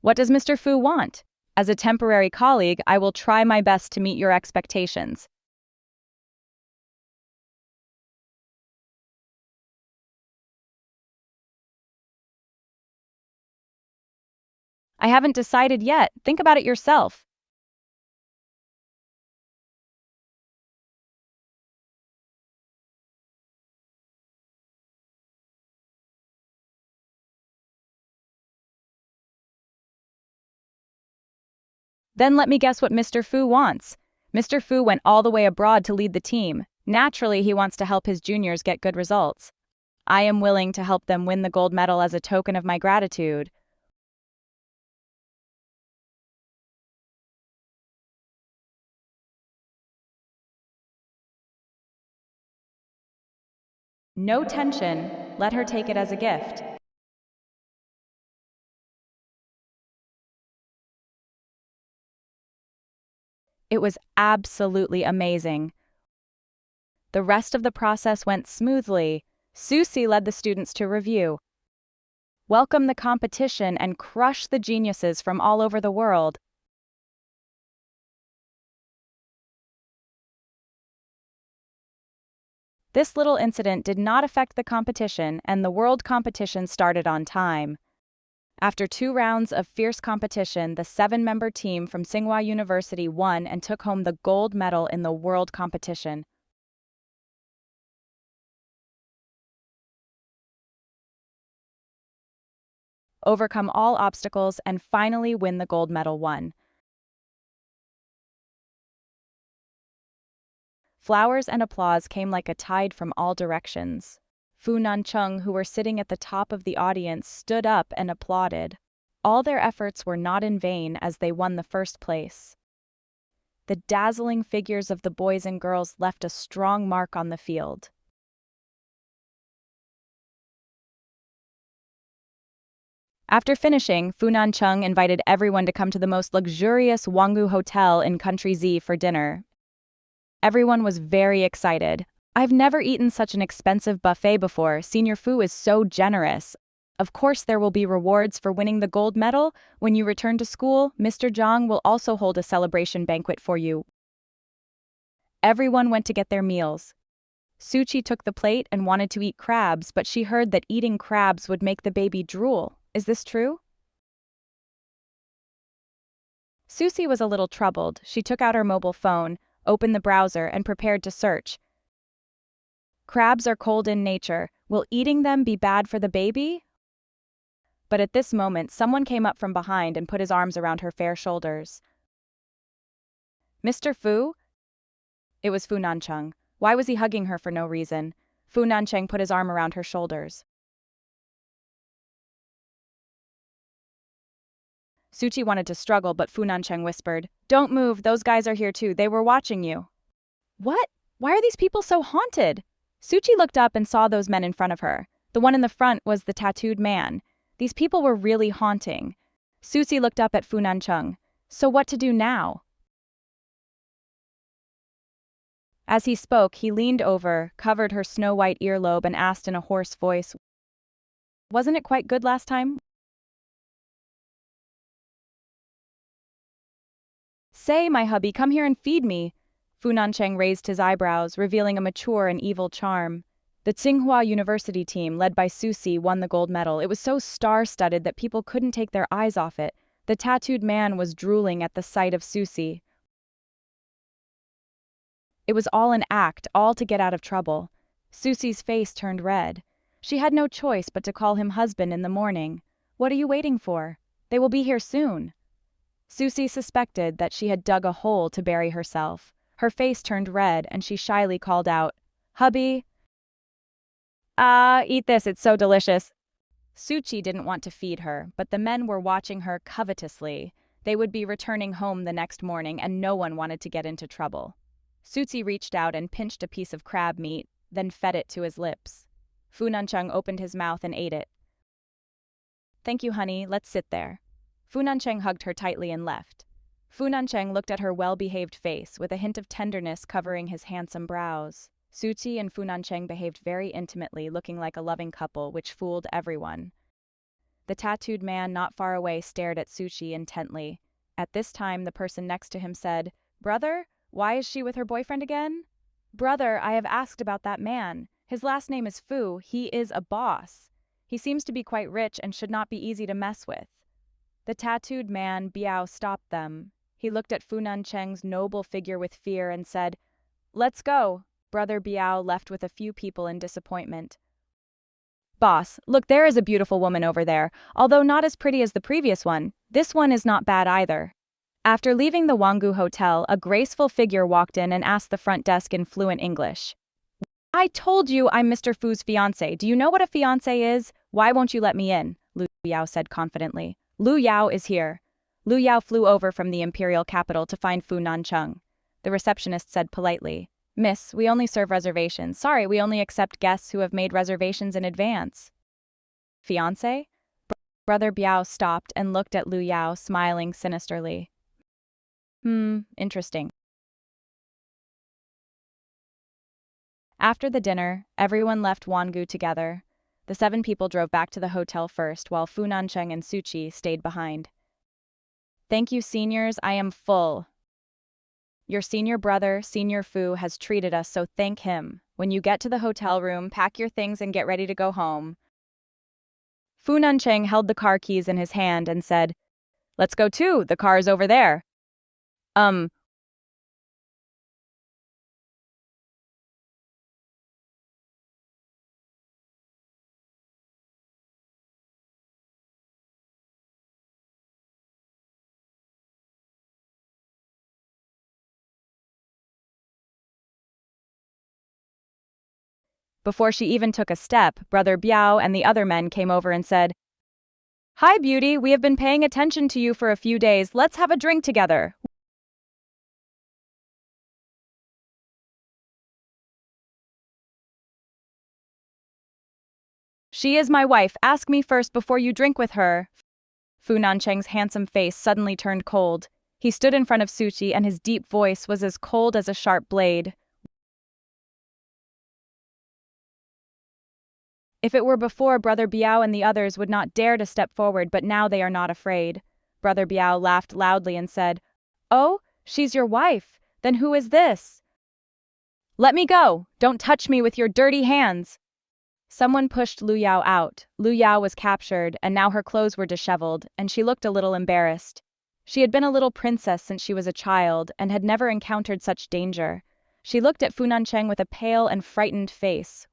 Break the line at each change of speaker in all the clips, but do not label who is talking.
What does Mr. Fu want? As a temporary colleague, I will try my best to meet your expectations. I haven't decided yet. Think about it yourself. Then let me guess what Mr. Fu wants. Mr. Fu went all the way abroad to lead the team. Naturally, he wants to help his juniors get good results. I am willing to help them win the gold medal as a token of my gratitude. No tension. Let her take it as a gift. It was absolutely amazing. The rest of the process went smoothly. Zhuxi led the students to review, welcome the competition, and crush the geniuses from all over the world. This little incident did not affect the competition, and the world competition started on time. After 2 rounds of fierce competition, the 7-member team from Tsinghua University won and took home the gold medal in the world competition. Overcome all obstacles and finally win the gold medal won. Flowers and applause came like a tide from all directions. Fu Nancheng, who were sitting at the top of the audience, stood up and applauded. All their efforts were not in vain as they won the first place. The dazzling figures of the boys and girls left a strong mark on the field. After finishing, Fu Nancheng invited everyone to come to the most luxurious Wanggu hotel in Country Z for dinner. Everyone was very excited. I've never eaten such an expensive buffet before. Senior Fu is so generous. Of course, there will be rewards for winning the gold medal. When you return to school, Mr. Zhang will also hold a celebration banquet for you. Everyone went to get their meals. Zhuxi took the plate and wanted to eat crabs, but she heard that eating crabs would make the baby drool. Is this true? Zhuxi was a little troubled. She took out her mobile phone, opened the browser, and prepared to search. Crabs are cold in nature. Will eating them be bad for the baby? But at this moment, someone came up from behind and put his arms around her fair shoulders. Mr. Fu? It was Fu Nancheng. Why was he hugging her for no reason? Fu Nancheng put his arm around her shoulders. Zhuxi wanted to struggle, but Fu Nancheng whispered, "Don't move, those guys are here too. They were watching you." What? Why are these people so haunted? Zhuxi looked up and saw those men in front of her. The one in the front was the tattooed man. These people were really haunting. Zhuxi looked up at Fu Nancheng. So what to do now? As he spoke, he leaned over, covered her snow-white earlobe, and asked in a hoarse voice, "Wasn't it quite good last time?" "Say, my hubby, come here and feed me." Fu Nancheng raised his eyebrows, revealing a mature and evil charm. The Tsinghua University team, led by Zhuxi, won the gold medal. It was so star-studded that people couldn't take their eyes off it. The tattooed man was drooling at the sight of Zhuxi. It was all an act, all to get out of trouble. Zhuxi's face turned red. She had no choice but to call him husband in the morning. What are you waiting for? They will be here soon. Zhuxi suspected that she had dug a hole to bury herself. Her face turned red, and she shyly called out, "Hubby." Eat this, it's so delicious." Zhuxi didn't want to feed her, but the men were watching her covetously. They would be returning home the next morning, and no one wanted to get into trouble. Zhuxi reached out and pinched a piece of crab meat, then fed it to his lips. Fu Nancheng opened his mouth and ate it. Thank you, honey, let's sit there. Fu Nancheng hugged her tightly and left. Fu Nancheng looked at her well-behaved face, with a hint of tenderness covering his handsome brows. Zhuxi and Fu Nancheng behaved very intimately, looking like a loving couple, which fooled everyone. The tattooed man not far away stared at Zhuxi intently. At this time, the person next to him said, "Brother, why is she with her boyfriend again?" "Brother, I have asked about that man. His last name is Fu. He is a boss. He seems to be quite rich and should not be easy to mess with." The tattooed man, Biao, stopped them. He looked at Fu Nancheng's noble figure with fear and said, "Let's go." Brother Biao left with a few people in disappointment. "Boss, look, there is a beautiful woman over there. Although not as pretty as the previous one, this one is not bad either." After leaving the Wangu Hotel, a graceful figure walked in and asked the front desk in fluent English, "I told you I'm Mr. Fu's fiancé. Do you know what a fiancé is? Why won't you let me in?" Lu Yao said confidently. "Lu Yao is here." Lu Yao flew over from the imperial capital to find Fu Nancheng. The receptionist said politely, "Miss, we only serve reservations. Sorry, we only accept guests who have made reservations in advance." "Fiancé?" Brother Biao stopped and looked at Lu Yao, smiling sinisterly. Interesting." After the dinner, everyone left Wangu together. The 7 people drove back to the hotel first, while Fu Nancheng and Zhuxi stayed behind. "Thank you, seniors, I am full. Your senior brother, Senior Fu, has treated us, so thank him. When you get to the hotel room, pack your things and get ready to go home." Fu Nancheng held the car keys in his hand and said, "Let's go too, the car is over there." Before she even took a step, Brother Biao and the other men came over and said, "Hi, beauty, we have been paying attention to you for a few days. Let's have a drink together." "She is my wife. Ask me first before you drink with her." Fu Nancheng's handsome face suddenly turned cold. He stood in front of Zhuxi and his deep voice was as cold as a sharp blade. If it were before, Brother Biao and the others would not dare to step forward, but now they are not afraid. Brother Biao laughed loudly and said, "Oh, she's your wife. Then who is this?" "Let me go! Don't touch me with your dirty hands!" Someone pushed Lu Yao out. Lu Yao was captured, and now her clothes were disheveled, and she looked a little embarrassed. She had been a little princess since she was a child, and had never encountered such danger. She looked at Fu Nancheng with a pale and frightened face.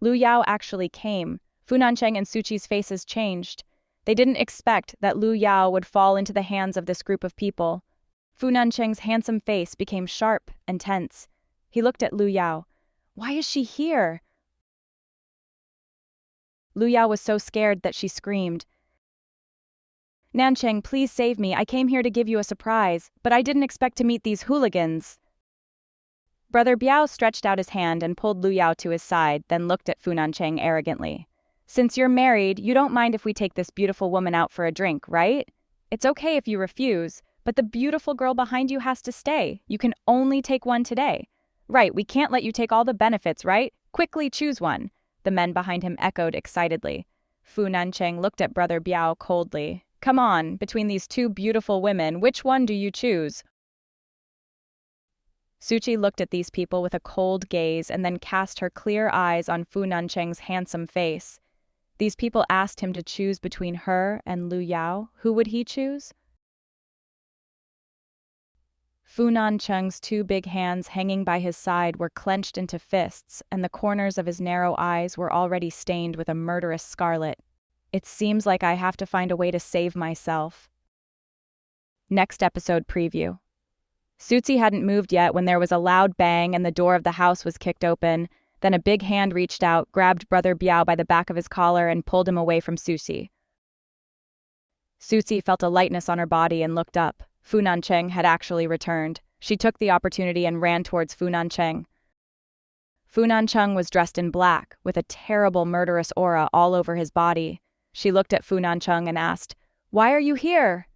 Lu Yao actually came. Fu Nancheng and Zhuxi's faces changed. They didn't expect that Lu Yao would fall into the hands of this group of people. Fu Nancheng's handsome face became sharp and tense. He looked at Lu Yao. "Why is she here?" Lu Yao was so scared that she screamed, "Nancheng, please save me. I came here to give you a surprise, but I didn't expect to meet these hooligans." Brother Biao stretched out his hand and pulled Lu Yao to his side, then looked at Fu Nancheng arrogantly. "Since you're married, you don't mind if we take this beautiful woman out for a drink, right? It's okay if you refuse, but the beautiful girl behind you has to stay. You can only take one today." "Right, we can't let you take all the benefits, right? Quickly choose one." The men behind him echoed excitedly. Fu Nancheng looked at Brother Biao coldly. "Come on, between these 2 beautiful women, which one do you choose?" Zhuxi looked at these people with a cold gaze and then cast her clear eyes on Fu Nancheng's handsome face. These people asked him to choose between her and Lu Yao. Who would he choose? Fu Nancheng's 2 big hands hanging by his side were clenched into fists, and the corners of his narrow eyes were already stained with a murderous scarlet. "It seems like I have to find a way to save myself." Next episode preview. Zhuxi hadn't moved yet when there was a loud bang and the door of the house was kicked open. Then a big hand reached out, grabbed Brother Biao by the back of his collar and pulled him away from Zhuxi. Zhuxi felt a lightness on her body and looked up. Fu Nancheng had actually returned. She took the opportunity and ran towards Fu Nancheng. Fu Nancheng was dressed in black, with a terrible murderous aura all over his body. She looked at Fu Nancheng and asked, "Why are you here?"